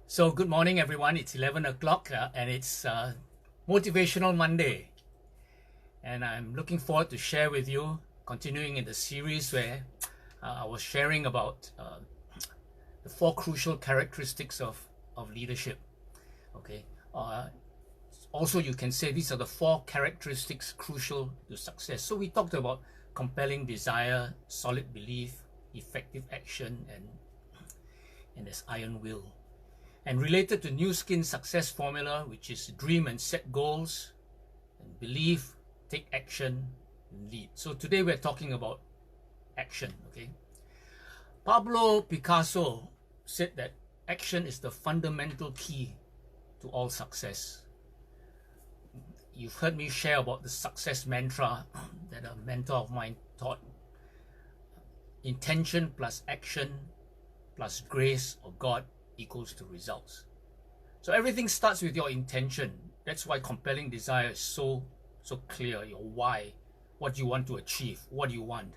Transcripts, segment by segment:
So good morning, everyone. It's 11 o'clock and it's Motivational Monday. And I'm looking forward to share with you, continuing in the series where I was sharing about the four crucial characteristics of leadership. Okay. Also, you can say these are the four characteristics crucial to success. So we talked about compelling desire, solid belief, effective action, and there's iron will. And related to New Skin success formula, which is dream and set goals, and believe, take action, and lead. So today we're talking about action, okay? Pablo Picasso said that action is the fundamental key to all success. You've heard me share about the success mantra that a mentor of mine taught. Intention plus action plus grace or God equals to results. So everything starts with your intention. That's why compelling desire is so clear. Your why, what you want to achieve, what you want.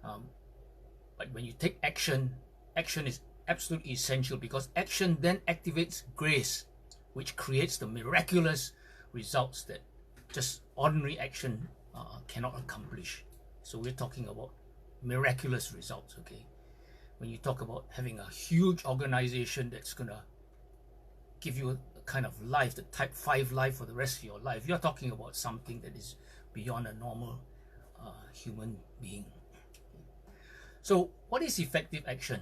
But when you take action, action is absolutely essential, because action then activates grace, which creates the miraculous results that just ordinary action cannot accomplish. So we're talking about miraculous results, okay? When you talk about having a huge organization that's gonna give you a kind of life, the type 5 life for the rest of your life, you're talking about something that is beyond a normal human being. So what is effective action?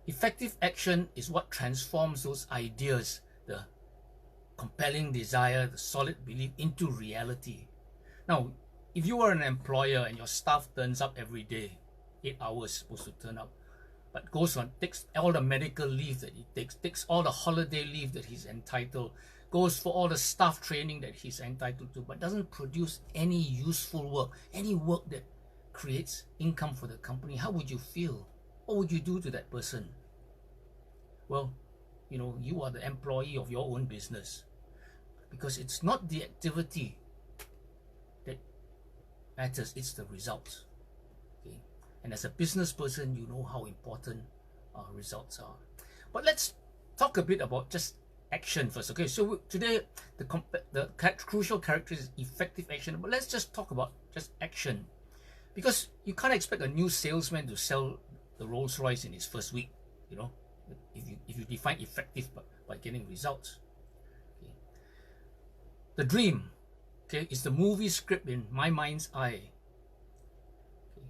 Effective action is what transforms those ideas, the compelling desire, the solid belief, into reality. Now, if you are an employer and your staff turns up every day, 8 hours supposed to turn up, but goes on, takes all the medical leave that he takes all the holiday leave that he's entitled, goes for all the staff training that he's entitled to, but doesn't produce any useful work, any work that creates income for the company, how would you feel? What would you do to that person? Well, you are the employee of your own business, because it's not the activity that matters, it's the results. Okay? And as a business person, you know how important results are. But let's talk a bit about just action first. Okay, so today the crucial character is effective action, but let's just talk about just action, because you can't expect a new salesman to sell the Rolls Royce in his first week. If you define effective by getting results. Okay. The dream, okay, is the movie script in my mind's eye. Okay.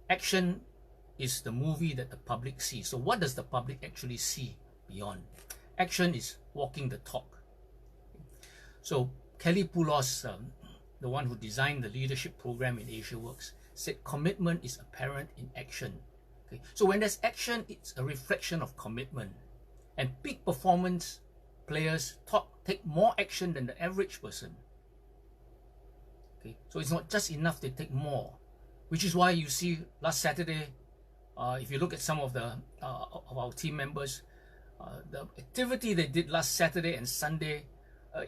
Action is the movie that the public sees. So what does the public actually see beyond? Action is walking the talk. So Kelly Poulos, the one who designed the leadership program in Asia Works, said commitment is apparent in action. Okay. So when there's action, it's a reflection of commitment. And peak performance players take more action than the average person. Okay. So it's not just enough, they take more, which is why you see last Saturday, if you look at some of our team members, the activity they did last Saturday and Sunday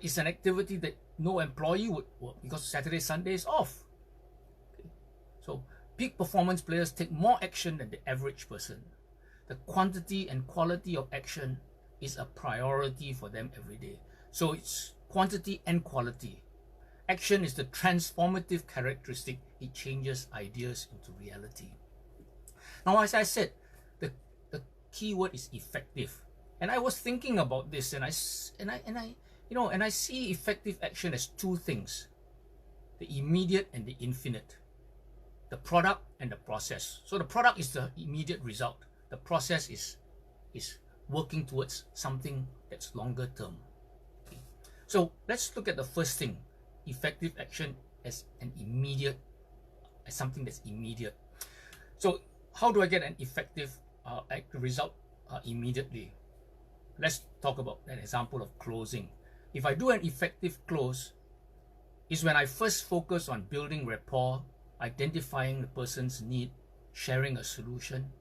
is an activity that no employee would work, because Saturday, Sunday is off. Okay. So peak performance players take more action than the average person. The quantity and quality of action is a priority for them every day. So it's quantity and quality. Action is the transformative characteristic. It changes ideas into reality. Now, as I said, the key word is effective. And I was thinking about this, and I see effective action as two things: the immediate and the infinite. The product and the process. So the product is the immediate result. The process is working towards something that's longer term. Okay. So let's look at the first thing: effective action as something that's immediate. So how do I get an effective result immediately? Let's talk about an example of closing. If I do an effective close, is when I first focus on building rapport, identifying the person's need, sharing a solution,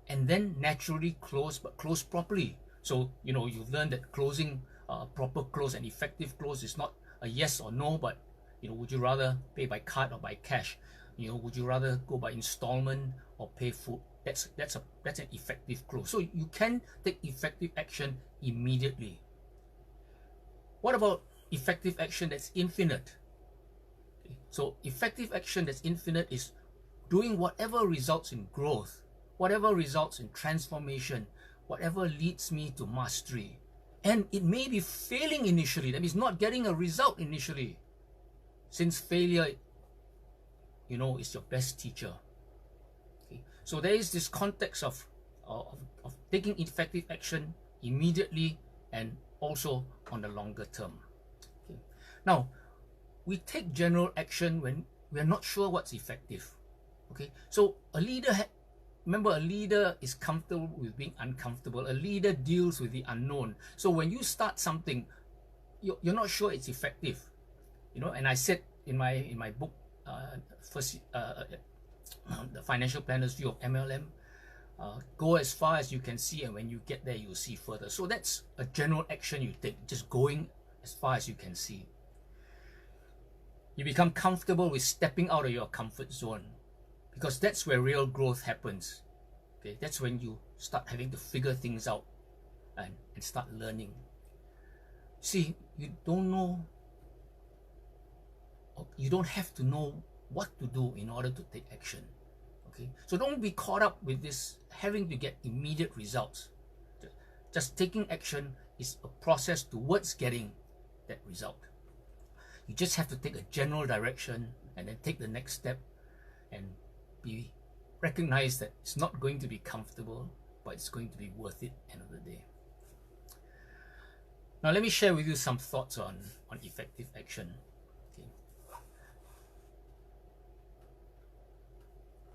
and then naturally close, but close properly. So you've learned that closing, proper close and effective close is not a yes or no, but would you rather pay by card or by cash? Would you rather go by installment or pay food. That's an effective growth. So you can take effective action immediately. What about effective action that's infinite? Okay. So effective action that's infinite is doing whatever results in growth, whatever results in transformation, whatever leads me to mastery. And it may be failing initially, that means not getting a result initially, since failure, is your best teacher. Okay. So there is this context of taking effective action immediately and also on the longer term. Okay. Now, we take general action when we are not sure what's effective. Okay, so a leader, remember, a leader is comfortable with being uncomfortable. A leader deals with the unknown. So when you start something, you're not sure it's effective. And I said in my book, the Financial Planner's View of MLM, go as far as you can see, and when you get there, you'll see further. So that's a general action you take, just going as far as you can see. You become comfortable with stepping out of your comfort zone, because that's where real growth happens. Okay, that's when you start having to figure things out and start learning. See, you don't have to know what to do in order to take action. Okay, so don't be caught up with this having to get immediate results. Just taking action is a process towards getting that result. You just have to take a general direction and then take the next step and recognize that it's not going to be comfortable, but it's going to be worth it at the end of the day. Now let me share with you some thoughts on effective action.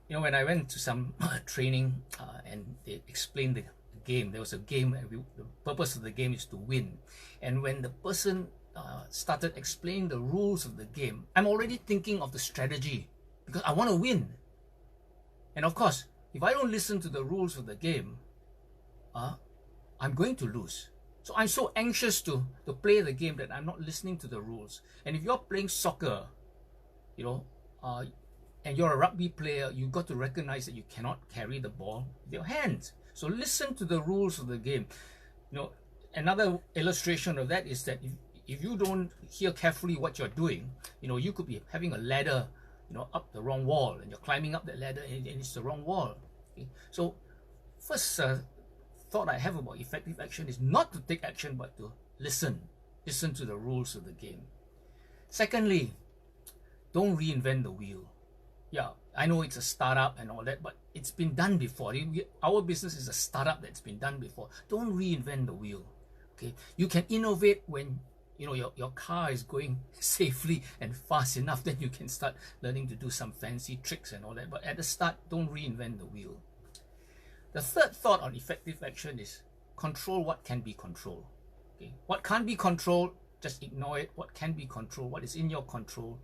Okay. When I went to some training and they explained the game, there was a game, and the purpose of the game is to win. And when the person started explaining the rules of the game, I'm already thinking of the strategy, because I want to win. And of course, if I don't listen to the rules of the game, I'm going to lose. So I'm so anxious to play the game that I'm not listening to the rules. And if you're playing soccer, and you're a rugby player, you've got to recognize that you cannot carry the ball with your hands. So listen to the rules of the game. Another illustration of that is that if you don't hear carefully what you're doing, you could be having a ladder up the wrong wall, and you're climbing up that ladder and it's the wrong wall. Okay? So first thought I have about effective action is not to take action, but to listen to the rules of the game. Secondly, don't reinvent the wheel. Yeah, I know it's a startup and all that, but it's been done before. Our business is a startup that's been done before. Don't reinvent the wheel. Okay, you can innovate when your car is going safely and fast enough, then you can start learning to do some fancy tricks and all that. But at the start, don't reinvent the wheel. The third thought on effective action is control what can be controlled. Okay, what can't be controlled, just ignore it. What can be controlled, what is in your control,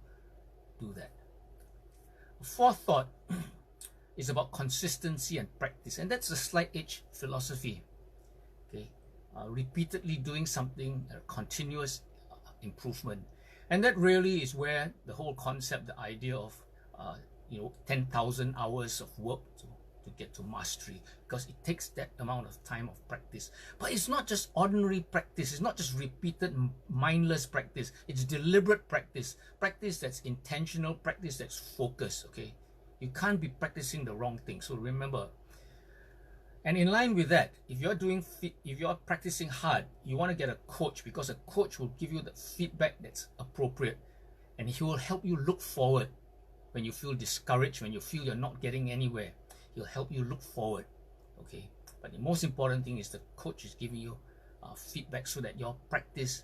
do that. The fourth thought is about consistency and practice, and that's the slight edge philosophy. Okay, repeatedly doing something, continuous improvement, and that really is where the whole concept, the idea of 10,000 hours of work to get to mastery, because it takes that amount of time of practice. But it's not just ordinary practice, it's not just repeated mindless practice, it's deliberate practice that's intentional, practice that's focused. Okay, you can't be practicing the wrong thing, so remember. And in line with that, if you're practicing hard, you want to get a coach, because a coach will give you the feedback that's appropriate, and he will help you look forward when you feel discouraged, when you feel you're not getting anywhere. He'll help you look forward. Okay, but the most important thing is the coach is giving you feedback so that your practice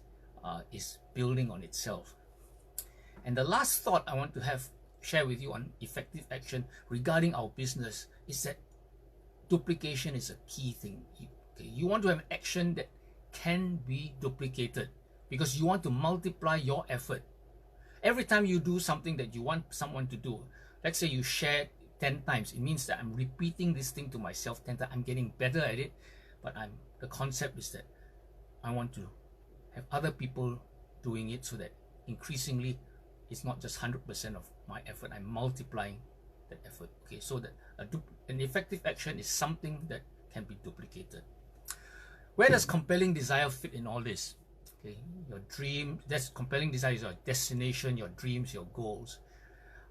is building on itself. And the last thought I want to share with you on effective action regarding our business is that duplication is a key thing. Okay, you want to have an action that can be duplicated, because you want to multiply your effort. Every time you do something that you want someone to do, let's say you share 10 times, it means that I'm repeating this thing to myself 10 times. I'm getting better at it, but the concept is that I want to have other people doing it, so that increasingly it's not just 100% of my effort. I'm multiplying that effort. Okay, so that an effective action is something that can be duplicated. Where does compelling desire fit in all this? Okay, your dream, that's compelling desire is your destination, your dreams, your goals.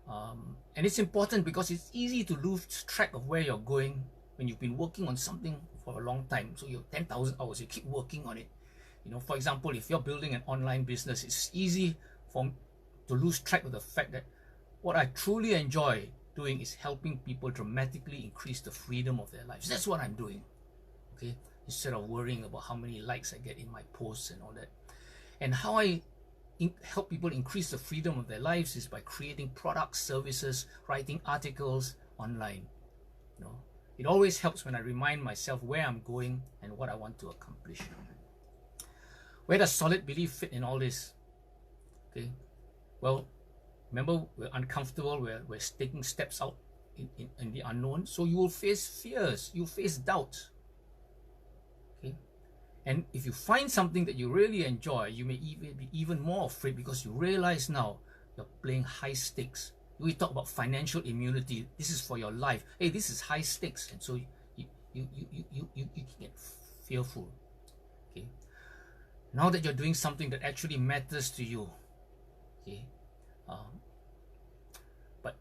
And it's important because it's easy to lose track of where you're going when you've been working on something for a long time. So you have 10,000 hours, you keep working on it. You know, for example, if you're building an online business, it's easy to lose track of the fact that what I truly enjoy doing is helping people dramatically increase the freedom of their lives. That's what I'm doing. Okay, instead of worrying about how many likes I get in my posts and all that. And how I help people increase the freedom of their lives is by creating products, services, writing articles online. You know, it always helps when I remind myself where I'm going and what I want to accomplish. Where does solid belief fit in all this? Okay, well, remember, we're uncomfortable, we're taking steps out in the unknown, so you will face fears, you'll face doubts. Okay, and if you find something that you really enjoy, you may even be even more afraid because you realize now you're playing high stakes. We talk about financial immunity. This is for your life. Hey, this is high stakes, and so you can get fearful. Okay, now that you're doing something that actually matters to you. Okay, but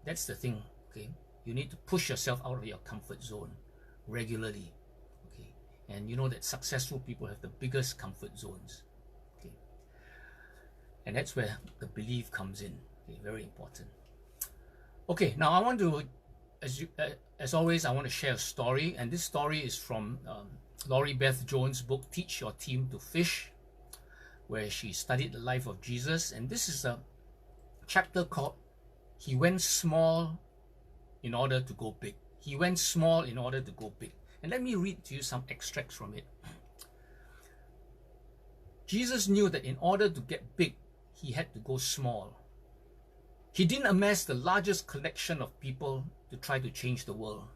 that's the thing. Okay, you need to push yourself out of your comfort zone regularly. Okay, and you know that successful people have the biggest comfort zones. Okay, and that's where the belief comes in. Okay, very important. Okay, now I want to, as always, I want to share a story, and this story is from Laurie Beth Jones' book Teach Your Team to Fish, where she studied the life of Jesus. And this is a chapter called He Went Small in Order to Go Big. He went small in order to go big. And let me read to you some extracts from it. Jesus knew that in order to get big, he had to go small. He didn't amass the largest collection of people to try to change the world.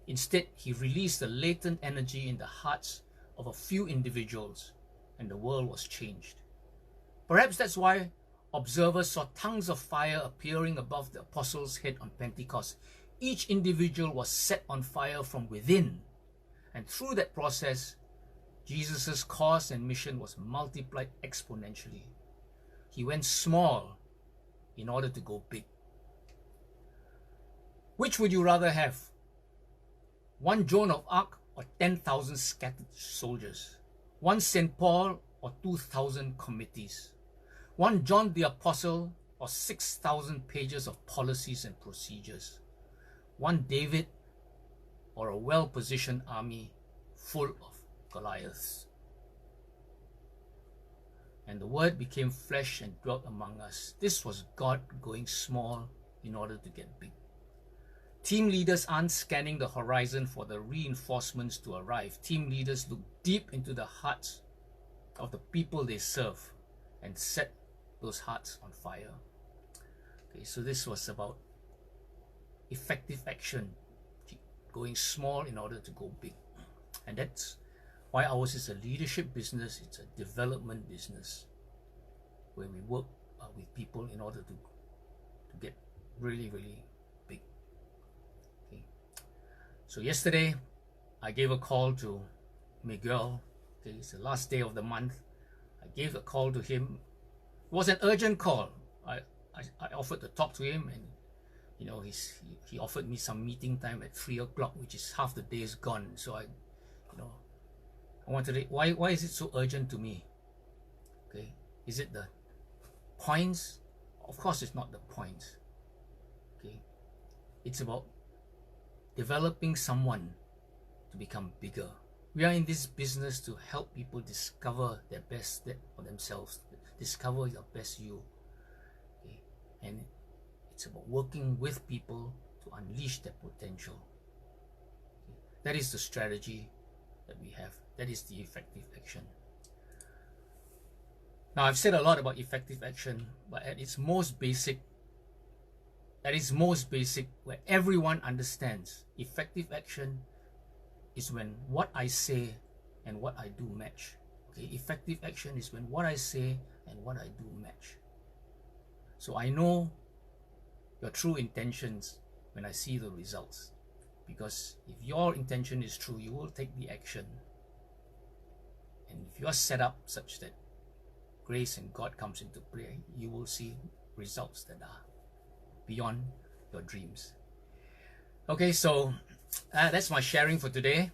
Instead, he released the latent energy in the hearts of a few individuals, and the world was changed. Perhaps that's why observers saw tongues of fire appearing above the apostles' head on Pentecost. Each individual was set on fire from within, and through that process, Jesus' cause and mission was multiplied exponentially. He went small in order to go big. Which would you rather have? One Joan of Arc or 10,000 scattered soldiers? One St. Paul or 2,000 committees? One John the Apostle or 6,000 pages of policies and procedures? One David or a well-positioned army full of Goliaths? And the Word became flesh and dwelt among us. This was God going small in order to get big. Team leaders aren't scanning the horizon for the reinforcements to arrive. Team leaders look deep into the hearts of the people they serve and set those hearts on fire. Okay, so this was about effective action, going small in order to go big. And that's why ours is a leadership business, it's a development business, where we work with people in order to get really, really big. Okay. So yesterday, I gave a call to Miguel. Okay, it's the last day of the month. I gave a call to him. It was an urgent call. I offered to talk to him, and you know, he offered me some meeting time at 3 o'clock, which is half the day is gone. So I wanted to, why is it so urgent to me? Okay, is it the points? Of course it's not the points. Okay, it's about developing someone to become bigger. We are in this business to help people discover their best for themselves, discover your best you. Okay, and it's about working with people to unleash their potential. Okay, that is the strategy that we have. That is the effective action. Now, I've said a lot about effective action, but at its most basic, where everyone understands, effective action is when what I say and what I do match. Okay, effective action is when what I say and what I do match. So I know your true intentions when I see the results. Because if your intention is true, you will take the action. And if you are set up such that grace and God comes into play, you will see results that are beyond your dreams. Okay, so that's my sharing for today.